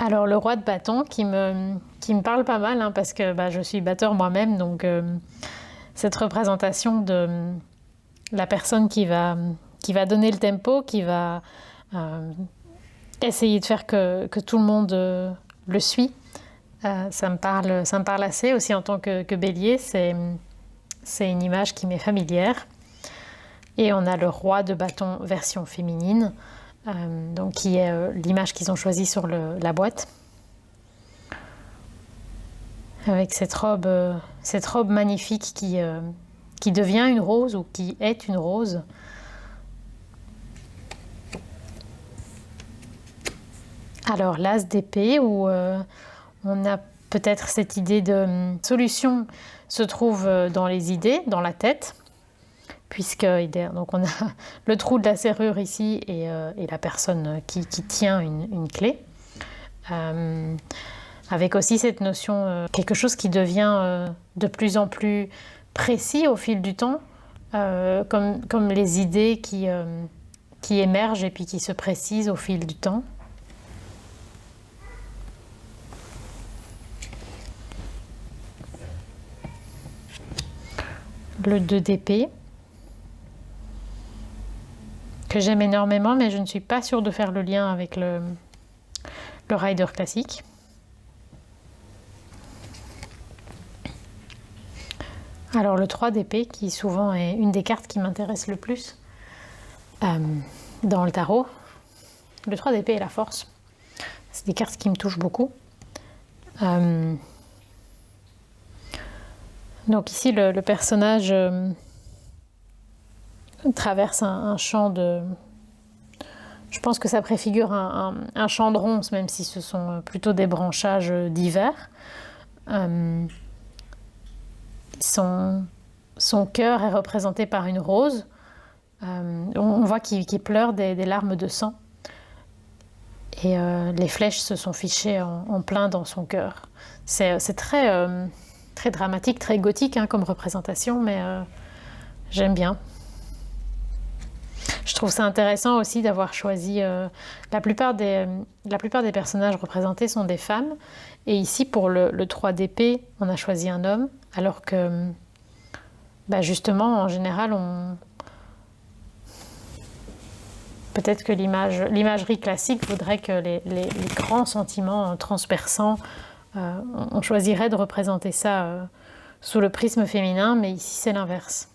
Alors le roi de bâton qui me parle pas mal, hein, parce que je suis batteur moi-même, donc cette représentation de la personne qui va donner le tempo, qui va essayer de faire que tout le monde le suit, ça me parle assez aussi en tant que bélier, c'est une image qui m'est familière. Et on a le roi de bâton version féminine, donc qui est l'image qu'ils ont choisie sur la boîte, avec cette robe magnifique qui devient une rose ou qui est une rose. Alors l'as d'épée, où on a peut-être cette idée de solution se trouve dans les idées, dans la tête, puisque donc on a le trou de la serrure ici et la personne qui tient une clé. Avec aussi cette notion, quelque chose qui devient de plus en plus précis au fil du temps, comme les idées qui émergent et puis qui se précisent au fil du temps. Le 2 d'épée, que j'aime énormément, mais je ne suis pas sûre de faire le lien avec le rider classique. Alors le 3 d'épée, qui souvent est une des cartes qui m'intéresse le plus dans le tarot. Le 3 d'épée et la force. C'est des cartes qui me touchent beaucoup. Donc ici, le personnage traverse un champ de... Je pense que ça préfigure un champ de ronces, même si ce sont plutôt des branchages divers. Son cœur est représenté par une rose. On voit qu'il pleure des larmes de sang. Et les flèches se sont fichées en plein dans son cœur. C'est très, très dramatique, très gothique, hein, comme représentation, mais j'aime bien. Je trouve ça intéressant aussi d'avoir choisi... la plupart des personnages représentés sont des femmes. Et ici, pour le 3 d'épée, on a choisi un homme, alors que bah justement, en général, peut-être que l'imagerie classique voudrait que les grands sentiments transperçants, on choisirait de représenter ça sous le prisme féminin, mais ici c'est l'inverse.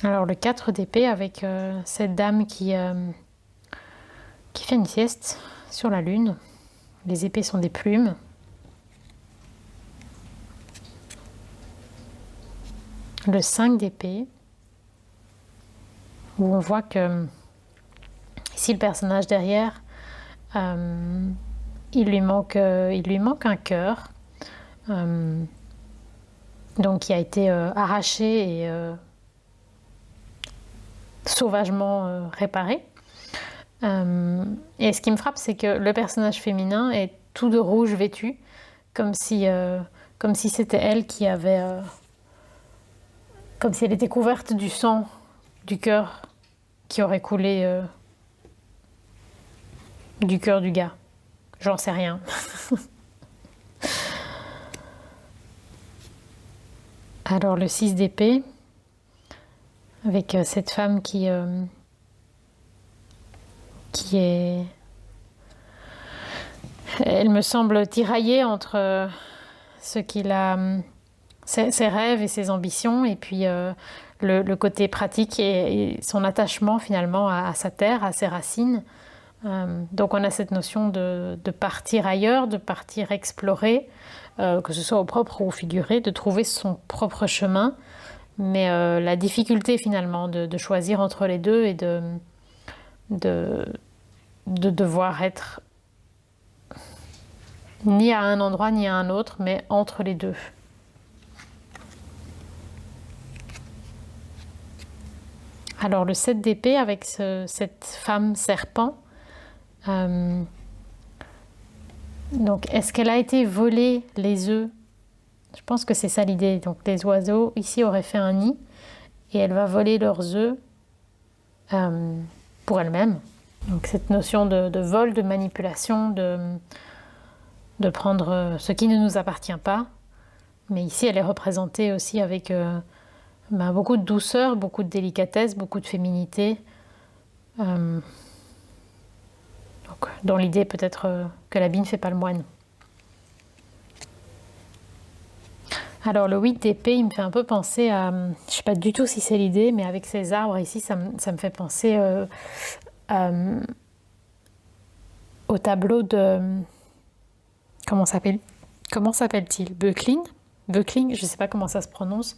Alors le 4 d'épée avec cette dame qui fait une sieste sur la lune. Les épées sont des plumes. Le 5 d'épée, où on voit que ici le personnage derrière, il lui manque un cœur, donc qui a été arraché et sauvagement réparé. Et ce qui me frappe, c'est que le personnage féminin est tout de rouge vêtu, comme si c'était elle qui avait... comme si elle était couverte du sang du cœur qui aurait coulé du cœur du gars. J'en sais rien. Alors le 6 d'épée, avec cette femme qui est... Elle me semble tiraillée entre ce qu'il a... ses rêves et ses ambitions, et puis le côté pratique et son attachement finalement à sa terre, à ses racines. Donc on a cette notion de partir ailleurs, de partir explorer, que ce soit au propre ou au figuré, de trouver son propre chemin, mais la difficulté finalement de choisir entre les deux et de devoir être ni à un endroit ni à un autre, mais entre les deux. Alors le 7 d'épée avec cette femme serpent, donc est-ce qu'elle a été volée les œufs? Je pense que c'est ça l'idée. Donc les oiseaux ici auraient fait un nid et elle va voler leurs œufs pour elle-même. Donc cette notion de vol, de manipulation, de prendre ce qui ne nous appartient pas. Mais ici elle est représentée aussi avec beaucoup de douceur, beaucoup de délicatesse, beaucoup de féminité. Donc, dans l'idée peut-être que l'habit ne fait pas le moine. Alors le 8 d'épée, il me fait un peu penser à... Je ne sais pas du tout si c'est l'idée, mais avec ces arbres ici, ça me fait penser au tableau de... Comment s'appelle-t-il? Böcklin, je ne sais pas comment ça se prononce.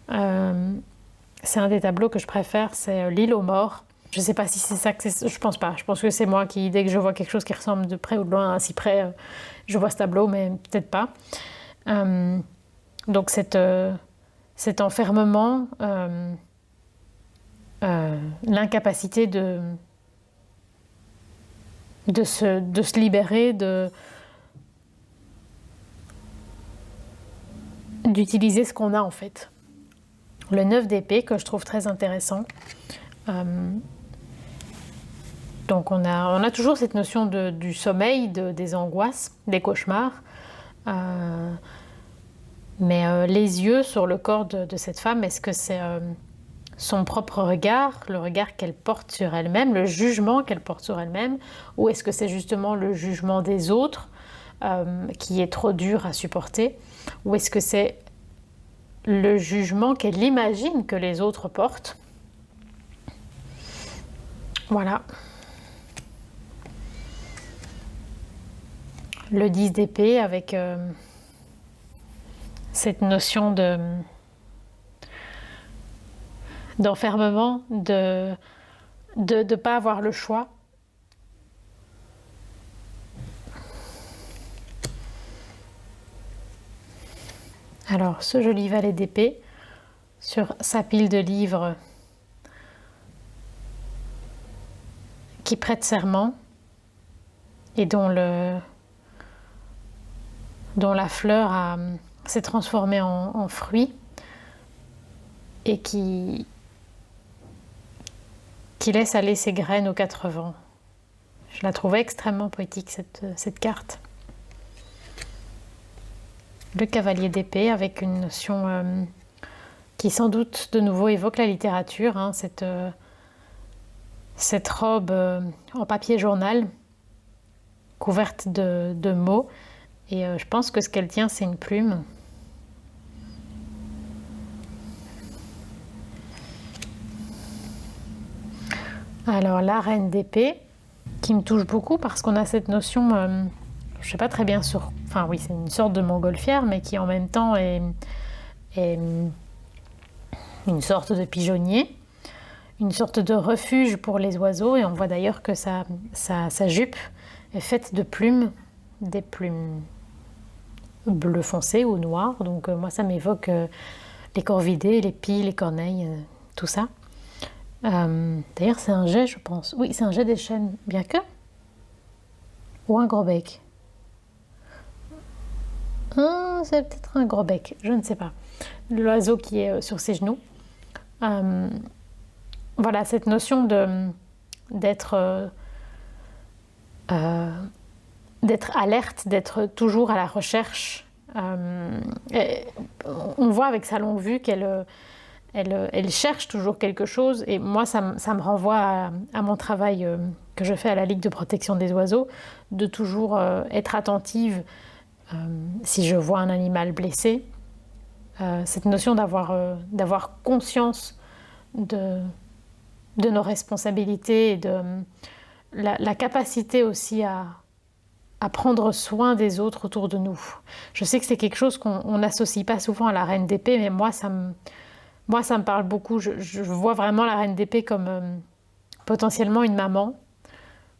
C'est un des tableaux que je préfère, c'est l'île aux morts. Je ne sais pas si c'est ça que c'est... Je pense pas. Je pense que c'est moi qui, dès que je vois quelque chose qui ressemble de près ou de loin à si près, je vois ce tableau, mais peut-être pas. Donc cet enfermement, l'incapacité de se libérer, d'utiliser ce qu'on a en fait. Le 9 d'épée que je trouve très intéressant. Donc on a toujours cette notion du sommeil, des angoisses, des cauchemars. Mais les yeux sur le corps de cette femme, est-ce que c'est son propre regard, le regard qu'elle porte sur elle-même, le jugement qu'elle porte sur elle-même, ou est-ce que c'est justement le jugement des autres qui est trop dur à supporter, ou est-ce que c'est le jugement qu'elle imagine que les autres portent? Voilà. Le 10 d'épée avec cette notion d'enfermement, de ne pas avoir le choix. Alors, ce joli valet d'épée sur sa pile de livres qui prête serment et dont la fleur s'est transformée en fruit et qui laisse aller ses graines aux quatre vents. Je la trouvais extrêmement poétique cette carte. le cavalier d'épée avec une notion qui sans doute de nouveau évoque la littérature, hein, cette robe en papier journal couverte de mots. Et je pense que ce qu'elle tient, c'est une plume. Alors la reine d'épée, qui me touche beaucoup parce qu'on a cette notion, je ne sais pas très bien sur... Enfin oui, c'est une sorte de montgolfière, mais qui en même temps est une sorte de pigeonnier, une sorte de refuge pour les oiseaux. Et on voit d'ailleurs que sa jupe est faite de plumes, des plumes bleu foncé ou noires. Donc moi, ça m'évoque les corvidés, les pies, les corneilles, tout ça. D'ailleurs, c'est un jet, je pense. Oui, c'est un jet des chênes, bien que. Ou un gros bec. C'est peut-être un gros bec, je ne sais pas. L'oiseau qui est sur ses genoux. Voilà, cette notion d'être alerte, d'être toujours à la recherche. On voit avec sa longue vue qu'elle cherche toujours quelque chose. Et moi, ça me renvoie à mon travail que je fais à la Ligue de protection des oiseaux, de toujours être attentive si je vois un animal blessé. Cette notion d'avoir conscience de nos responsabilités et de la capacité aussi à prendre soin des autres autour de nous. Je sais que c'est quelque chose qu'on n'associe pas souvent à la reine d'épée, mais moi ça me parle beaucoup. Je vois vraiment la reine d'épée comme potentiellement une maman.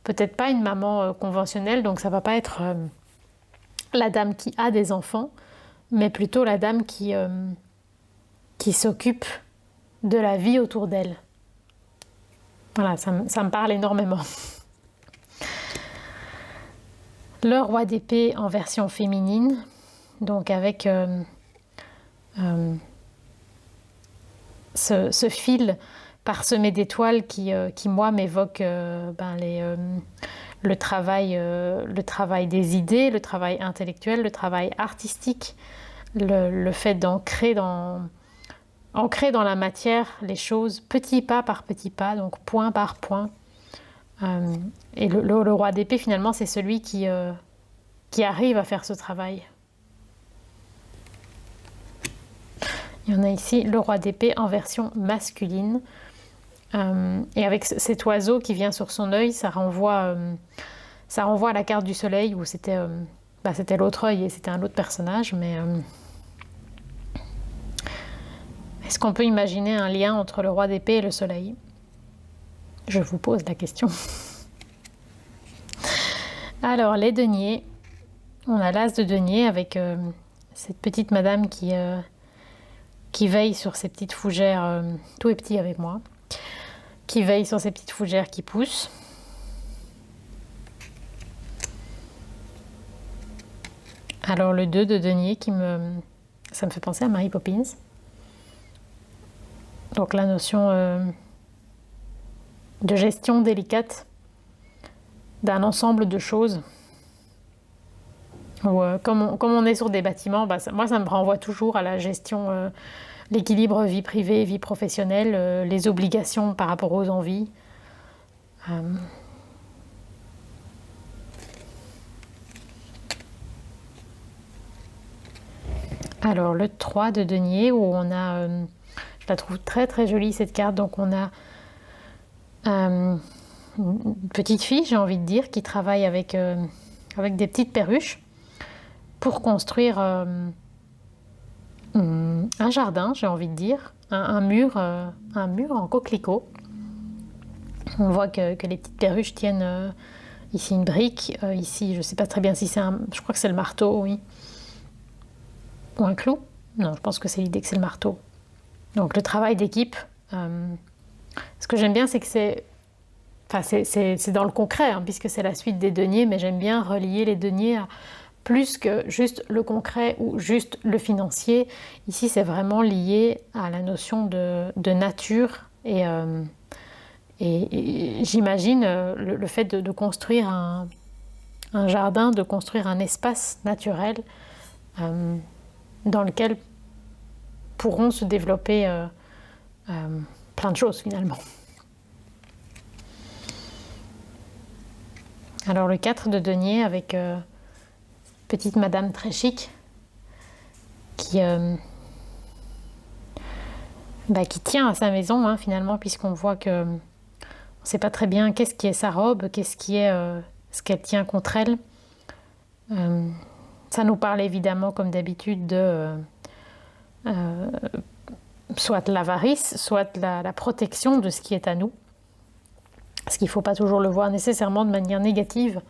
Peut-être pas une maman conventionnelle, donc ça va pas être la dame qui a des enfants, mais plutôt la dame qui s'occupe de la vie autour d'elle. Voilà, ça me parle énormément. Le roi d'épée en version féminine, donc avec ce fil parsemé d'étoiles qui moi, m'évoque le travail des idées, le travail intellectuel, le travail artistique, le fait d'ancrer dans la matière les choses, petit pas par petit pas, donc point par point. Et le roi d'épée, finalement, c'est celui qui arrive à faire ce travail. Il y en a ici le roi d'épée en version masculine. Et avec cet oiseau qui vient sur son œil, ça renvoie à la carte du soleil où c'était l'autre œil et c'était un autre personnage. Mais est-ce qu'on peut imaginer un lien entre le roi d'épée et le soleil ? Je vous pose la question. Alors, les deniers. On a l'as de denier avec cette petite madame qui veille sur ces petites fougères, tout est petit avec moi, qui veille sur ces petites fougères qui poussent. Alors, le 2 de denier ça me fait penser à Mary Poppins. Donc, la notion de gestion délicate d'un ensemble de choses. Ou comme on est sur des bâtiments, moi ça me renvoie toujours à la gestion, l'équilibre vie privée, vie professionnelle, les obligations par rapport aux envies. Alors le 3 de denier où on a, je la trouve très très jolie cette carte, donc on a une petite fille, j'ai envie de dire, qui travaille avec des petites perruches pour construire un jardin, j'ai envie de dire, un mur en coquelicot. On voit que les petites perruches tiennent ici une brique, ici je ne sais pas très bien si c'est je crois que c'est le marteau, oui. Ou un clou. Non, je pense que c'est l'idée que c'est le marteau. Donc le travail d'équipe. Ce que j'aime bien, c'est que c'est dans le concret, hein, puisque c'est la suite des deniers, mais j'aime bien relier les deniers à plus que juste le concret ou juste le financier. Ici, c'est vraiment lié à la notion de nature et j'imagine le fait de construire un jardin, de construire un espace naturel. dans lequel pourront se développer plein de choses finalement. Alors le 4 de denier avec petite madame très chic qui tient à sa maison hein, finalement, puisqu'on voit que on ne sait pas très bien qu'est-ce qui est sa robe, qu'est-ce qui est ce qu'elle tient contre elle. Ça nous parle évidemment comme d'habitude de soit l'avarice, soit la protection de ce qui est à nous. Parce qu'il ne faut pas toujours le voir nécessairement de manière négative.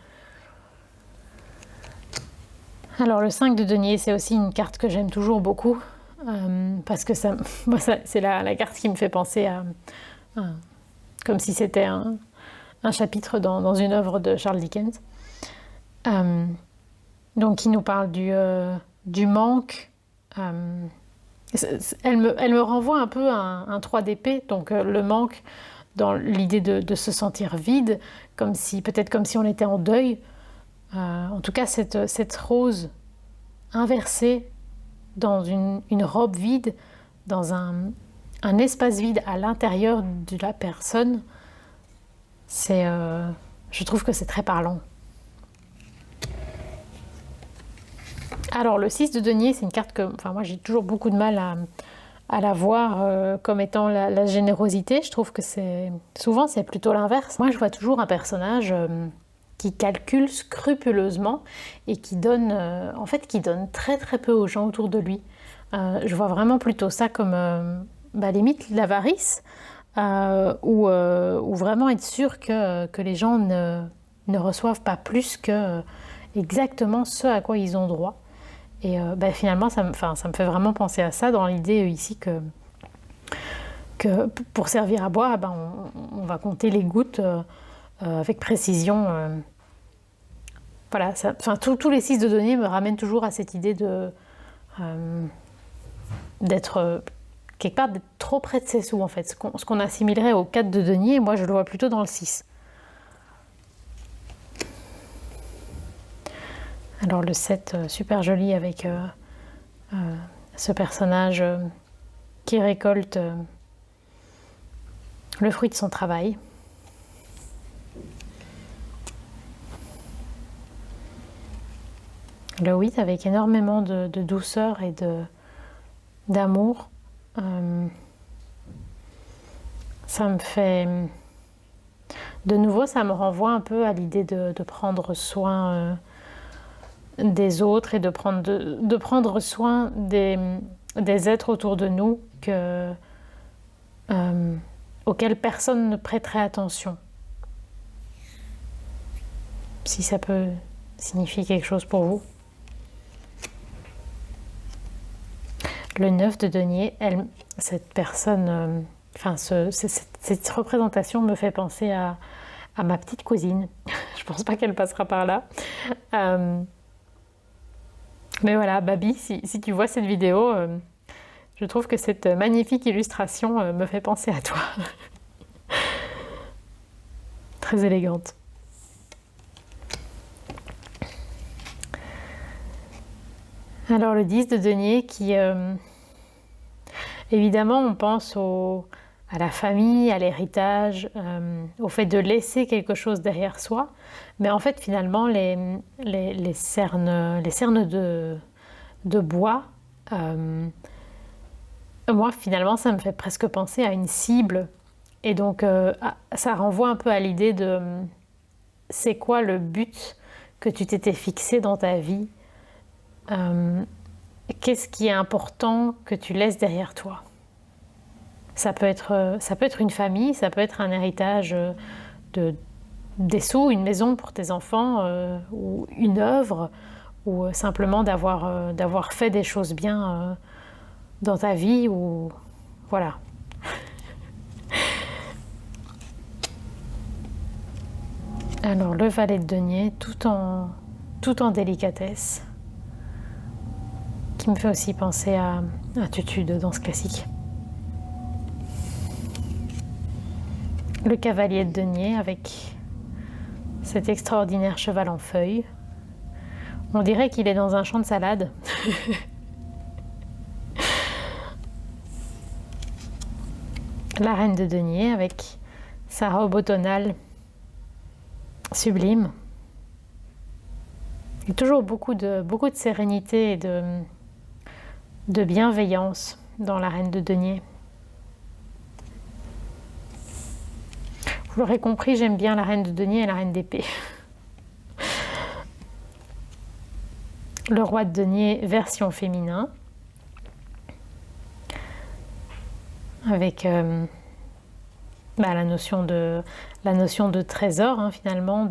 Alors le 5 de denier, c'est aussi une carte que j'aime toujours beaucoup. Parce que c'est la carte qui me fait penser à comme si c'était un chapitre dans une œuvre de Charles Dickens. Donc qui nous parle du manque. Elle me renvoie un peu à un 3 d'épée, donc le manque dans l'idée de se sentir vide, peut-être comme si on était en deuil. En tout cas, cette rose inversée dans une robe vide, dans un espace vide à l'intérieur de la personne, je trouve que c'est très parlant. Alors le 6 de denier, c'est une carte que moi j'ai toujours beaucoup de mal à la voir comme étant la générosité. Je trouve que souvent c'est plutôt l'inverse. Moi je vois toujours un personnage qui calcule scrupuleusement et qui donne très très peu aux gens autour de lui. Je vois vraiment plutôt ça comme limite l'avarice ou vraiment être sûr que les gens ne reçoivent pas plus que exactement ce à quoi ils ont droit. Et finalement, ça me fait vraiment penser à ça dans l'idée ici que pour servir à boire, on va compter les gouttes avec précision. Voilà, tous les 6 de denier me ramènent toujours à cette idée d'être quelque part d'être trop près de ses sous en fait. Ce qu'on assimilerait au 4 de denier, moi je le vois plutôt dans le 6. Alors le 7, super joli avec ce personnage qui récolte le fruit de son travail. Le 8 avec énormément de douceur et d'amour. Ça me fait... De nouveau, ça me renvoie un peu à l'idée de prendre soin des autres et de prendre soin des êtres autour de nous auxquels personne ne prêterait attention. Si ça peut signifier quelque chose pour vous. Le 9 de denier, cette personne, cette représentation me fait penser à ma petite cousine. Je pense pas qu'elle passera par là. Mais voilà, Babi, si tu vois cette vidéo, je trouve que cette magnifique illustration me fait penser à toi. Très élégante. Alors le 10 de denier qui... évidemment, on pense à la famille, à l'héritage, au fait de laisser quelque chose derrière soi. Mais en fait, finalement, les cernes de bois, moi, finalement, ça me fait presque penser à une cible. Et donc, ça renvoie un peu à l'idée de c'est quoi le but que tu t'étais fixé dans ta vie ? Qu'est-ce qui est important que tu laisses derrière toi ? Ça peut être une famille, ça peut être un héritage des sous, une maison pour tes enfants, ou une œuvre, ou simplement d'avoir fait des choses bien dans ta vie, ou voilà. Alors le valet de denier, tout en délicatesse, qui me fait aussi penser à Tutu de Danse classique. Le cavalier de denier avec cet extraordinaire cheval en feuilles. On dirait qu'il est dans un champ de salade. la reine de denier avec sa robe automnale sublime. Il y a toujours beaucoup de sérénité et de bienveillance dans la reine de denier. Vous l'aurez compris, j'aime bien la reine de denier et la reine d'épée. Le roi de denier version féminin. Avec la notion de trésor, hein, finalement,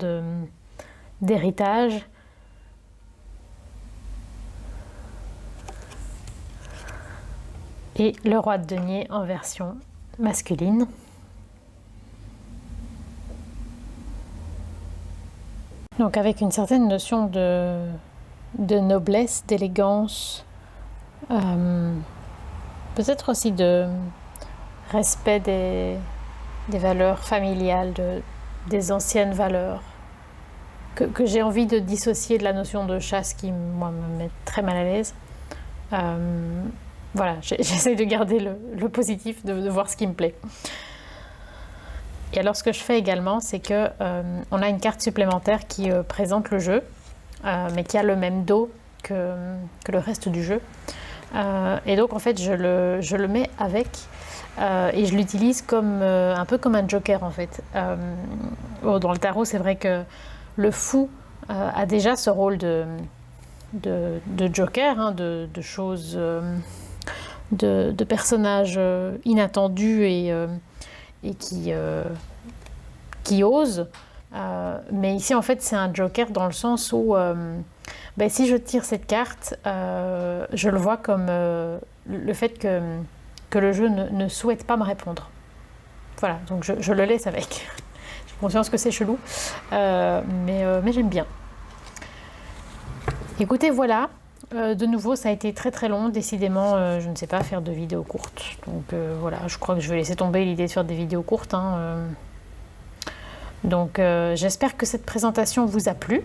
d'héritage. Et le roi de denier en version masculine. Donc avec une certaine notion de noblesse, d'élégance, peut-être aussi de respect des valeurs familiales, des anciennes valeurs, que j'ai envie de dissocier de la notion de chasse qui, moi, me met très mal à l'aise. Voilà, j'essaie de garder le positif, de voir ce qui me plaît. Et alors ce que je fais également, c'est que on a une carte supplémentaire qui présente le jeu, mais qui a le même dos que le reste du jeu. Et donc en fait je le mets avec et je l'utilise comme un peu comme un joker en fait. Dans le tarot, c'est vrai que le fou a déjà ce rôle de joker, hein, de choses, de personnages inattendus et qui osent. Mais ici en fait c'est un joker dans le sens où si je tire cette carte, je le vois comme le fait que le jeu ne souhaite pas me répondre. Voilà, donc je le laisse avec. J'ai conscience que c'est chelou, mais j'aime bien. Écoutez, voilà. De nouveau, ça a été très très long. Décidément, je ne sais pas faire de vidéos courtes. Donc voilà, je crois que je vais laisser tomber l'idée de faire des vidéos courtes. Donc j'espère que cette présentation vous a plu.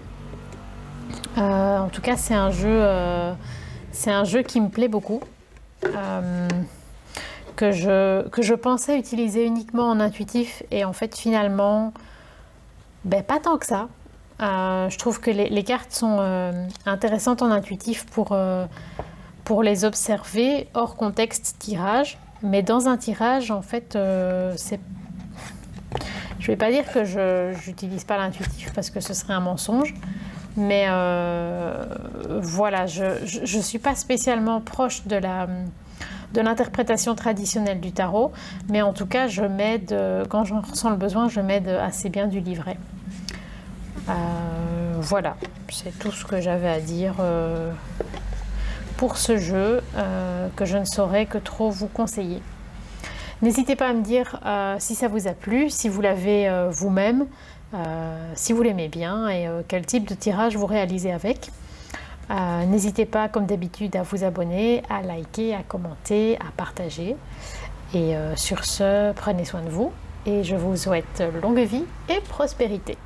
En tout cas, c'est un jeu qui me plaît beaucoup. Que je pensais utiliser uniquement en intuitif. Et en fait, finalement, pas tant que ça. Je trouve que les cartes sont intéressantes en intuitif pour les observer hors contexte tirage. Mais dans un tirage, en fait, je ne vais pas dire que je n'utilise pas l'intuitif parce que ce serait un mensonge. Mais voilà, je ne suis pas spécialement proche de l'interprétation traditionnelle du tarot. Mais en tout cas, je m'aide, quand j'en ressens le besoin, je m'aide assez bien du livret. Voilà, c'est tout ce que j'avais à dire pour ce jeu que je ne saurais que trop vous conseiller. N'hésitez pas à me dire si ça vous a plu, si vous l'avez vous-même, si vous l'aimez bien et quel type de tirage vous réalisez avec. N'hésitez pas, comme d'habitude, à vous abonner, à liker, à commenter, à partager. Et sur ce, prenez soin de vous et je vous souhaite longue vie et prospérité.